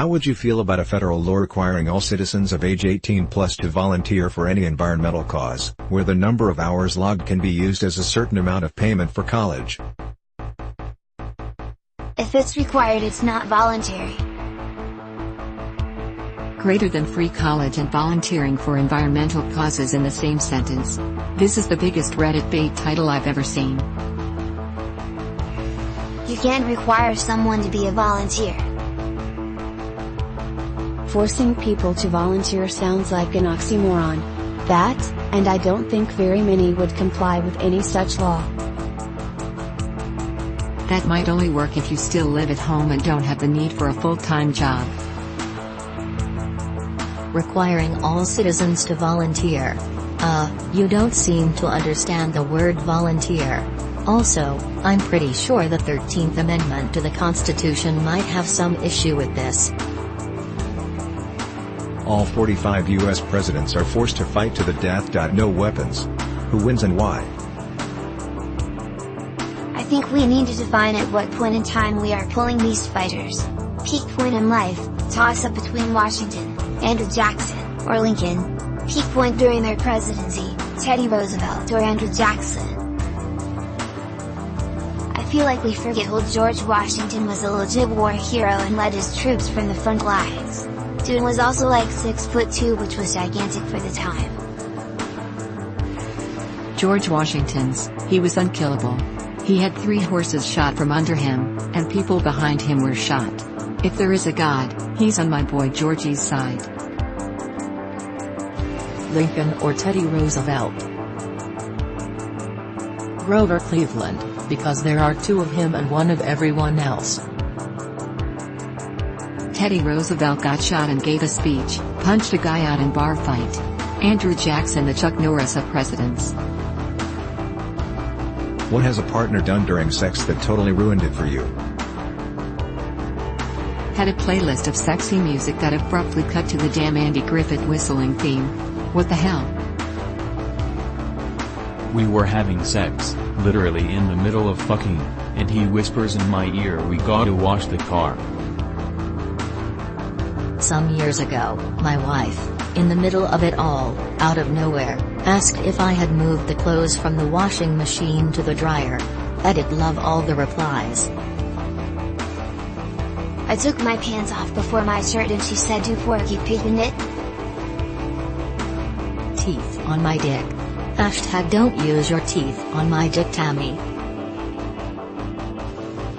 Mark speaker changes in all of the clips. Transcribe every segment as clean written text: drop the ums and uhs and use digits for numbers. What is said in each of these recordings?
Speaker 1: How would you feel about a federal law requiring all citizens of age 18 plus to volunteer for any environmental cause, where the number of hours logged can be used as a certain amount of payment for college?
Speaker 2: If it's required, it's not voluntary.
Speaker 3: Greater than free college and volunteering for environmental causes in the same sentence. This is the biggest Reddit bait title I've ever seen.
Speaker 2: You can't require someone to be a volunteer.
Speaker 4: Forcing people to volunteer sounds like an oxymoron. That, and I don't think very many would comply with any such law.
Speaker 3: That might only work if you still live at home and don't have the need for a full-time job.
Speaker 5: Requiring all citizens to volunteer. You don't seem to understand the word volunteer. Also, I'm pretty sure the 13th Amendment to the Constitution might have some issue with this.
Speaker 1: All 45 US presidents are forced to fight to the death.no weapons. Who wins and why?
Speaker 2: I think we need to define at what point in time we are pulling these fighters. Peak point in life, toss-up between Washington, Andrew Jackson, or Lincoln. Peak point during their presidency, Teddy Roosevelt or Andrew Jackson. I feel like we forget old George Washington was a legit war hero and led his troops from the front lines. Dude was also like 6'2", which was gigantic for the time.
Speaker 3: George Washington's, he was unkillable. He had 3 horses shot from under him, and people behind him were shot. If there is a God, he's on my boy Georgie's side.
Speaker 6: Lincoln or Teddy Roosevelt? Grover Cleveland, because there are 2 of him and 1 of everyone else.
Speaker 3: Teddy Roosevelt got shot and gave a speech, punched a guy out in bar fight. Andrew Jackson, the Chuck Norris of presidents.
Speaker 1: What has a partner done during sex that totally ruined it for you?
Speaker 3: Had a playlist of sexy music that abruptly cut to the damn Andy Griffith whistling theme. What the hell?
Speaker 7: We were having sex, literally in the middle of fucking, and he whispers in my ear, "We gotta wash the car."
Speaker 5: Some years ago, my wife, in the middle of it all, out of nowhere, asked if I had moved the clothes from the washing machine to the dryer. Edit, love all the replies.
Speaker 2: I took my pants off before my shirt and she said, "Do forky pig in it?"
Speaker 5: Teeth on my dick. Hashtag don't use your teeth on my dick, Tammy.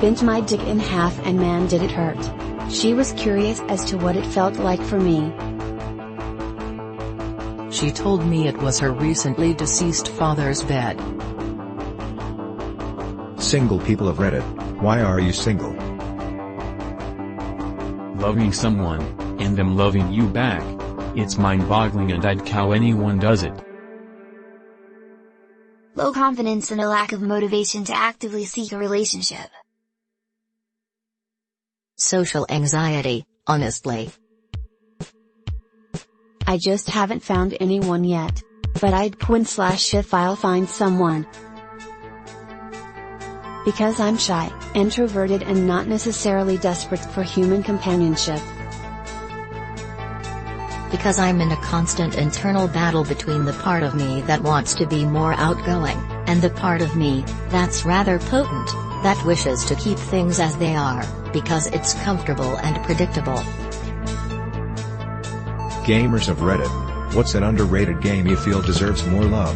Speaker 4: Bent my dick in half and man did it hurt. She was curious as to what it felt like for me.
Speaker 6: She told me it was her recently deceased father's bed.
Speaker 1: Single people of Reddit, why are you single?
Speaker 7: Loving someone, and them loving you back. It's mind-boggling and I'd cow anyone does it.
Speaker 2: Low confidence and a lack of motivation to actively seek a relationship.
Speaker 5: Social anxiety, honestly.
Speaker 4: I just haven't found anyone yet. But I'd quit/if I'll find someone. Because I'm shy, introverted and not necessarily desperate for human companionship.
Speaker 5: Because I'm in a constant internal battle between the part of me that wants to be more outgoing, and the part of me that's rather potent, that wishes to keep things as they are, because it's comfortable and predictable.
Speaker 1: Gamers of Reddit, what's an underrated game you feel deserves more love?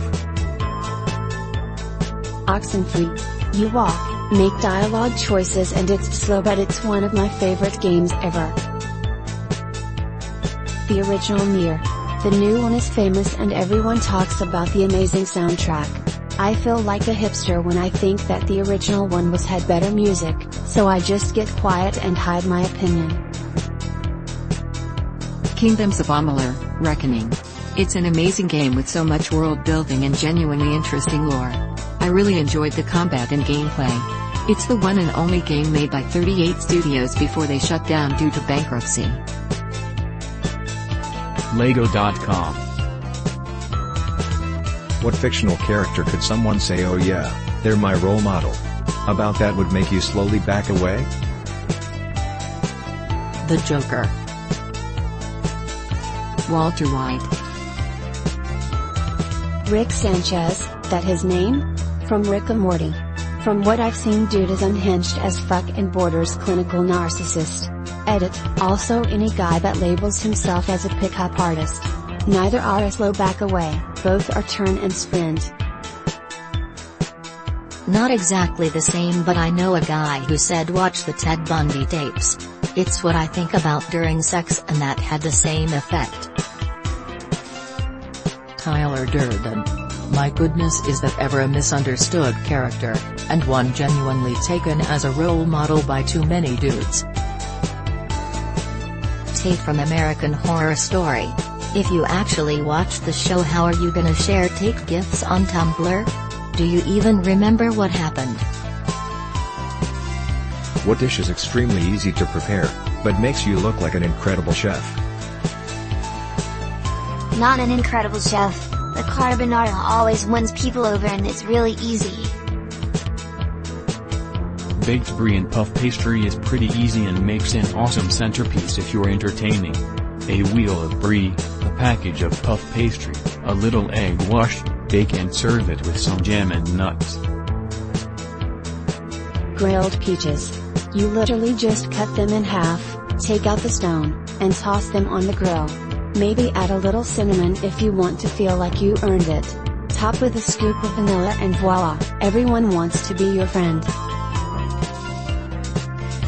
Speaker 4: Oxenfree. You walk, make dialogue choices and it's slow, but it's one of my favorite games ever. The original Nier. The new one is famous and everyone talks about the amazing soundtrack. I feel like a hipster when I think that the original one had better music, so I just get quiet and hide my opinion.
Speaker 3: Kingdoms of Amalur: Reckoning. It's an amazing game with so much world building and genuinely interesting lore. I really enjoyed the combat and gameplay. It's the one and only game made by 38 studios before they shut down due to bankruptcy.
Speaker 7: Lego.com.
Speaker 1: What fictional character could someone say, "Oh yeah, they're my role model"? About that would make you slowly back away?
Speaker 6: The Joker.
Speaker 3: Walter White.
Speaker 4: Rick Sanchez, that his name? From Rick and Morty. From what I've seen, dude is unhinged as fuck and borders clinical narcissist. Edit, also any guy that labels himself as a pickup artist. Neither are a slow back away, both are turn and sprint.
Speaker 5: Not exactly the same, but I know a guy who said watch the Ted Bundy tapes. It's what I think about during sex, and that had the same effect.
Speaker 6: Tyler Durden. My goodness, is that ever a misunderstood character, and one genuinely taken as a role model by too many dudes.
Speaker 5: Tate from American Horror Story. If you actually watched the show, how are you gonna share Tate gifs on Tumblr? Do you even remember what happened?
Speaker 1: What dish is extremely easy to prepare, but makes you look like an incredible chef?
Speaker 2: Not an incredible chef. The carbonara always wins people over and it's really easy.
Speaker 7: Baked brie and puff pastry is pretty easy and makes an awesome centerpiece if you're entertaining. A wheel of brie, a package of puff pastry, a little egg wash, bake and serve it with some jam and nuts.
Speaker 4: Grilled peaches. You literally just cut them in half, take out the stone, and toss them on the grill. Maybe add a little cinnamon if you want to feel like you earned it. Top with a scoop of vanilla and voila, everyone wants to be your friend.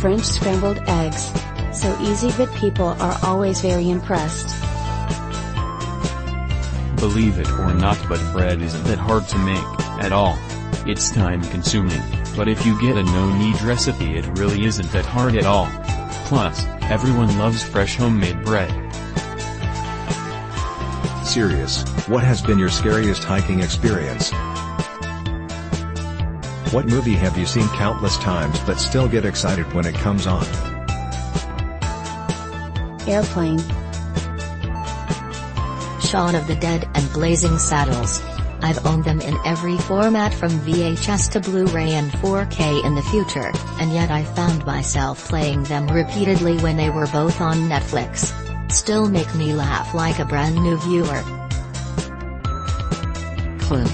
Speaker 4: French scrambled eggs. So easy, but people are always very impressed.
Speaker 7: Believe it or not, but bread isn't that hard to make, at all. It's time consuming, but if you get a no-knead recipe, it really isn't that hard at all. Plus, everyone loves fresh homemade bread.
Speaker 1: Serious, what has been your scariest hiking experience? What movie have you seen countless times but still get excited when it comes on?
Speaker 4: Airplane.
Speaker 5: Shaun of the Dead and Blazing Saddles. I've owned them in every format from VHS to Blu-ray and 4K in the future, and yet I found myself playing them repeatedly when they were both on Netflix. Still make me laugh like a brand new viewer.
Speaker 3: Clue.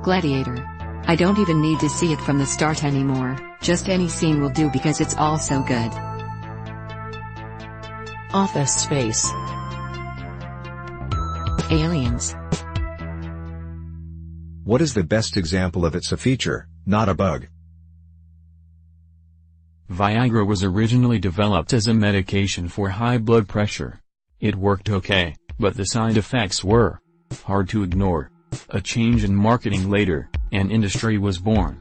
Speaker 3: Gladiator. I don't even need to see it from the start anymore, just any scene will do because it's all so good.
Speaker 6: Office Space.
Speaker 3: Aliens.
Speaker 1: What is the best example of it's a feature, not a bug?
Speaker 7: Viagra was originally developed as a medication for high blood pressure. It worked okay, but the side effects were hard to ignore. A change in marketing later, an industry was born.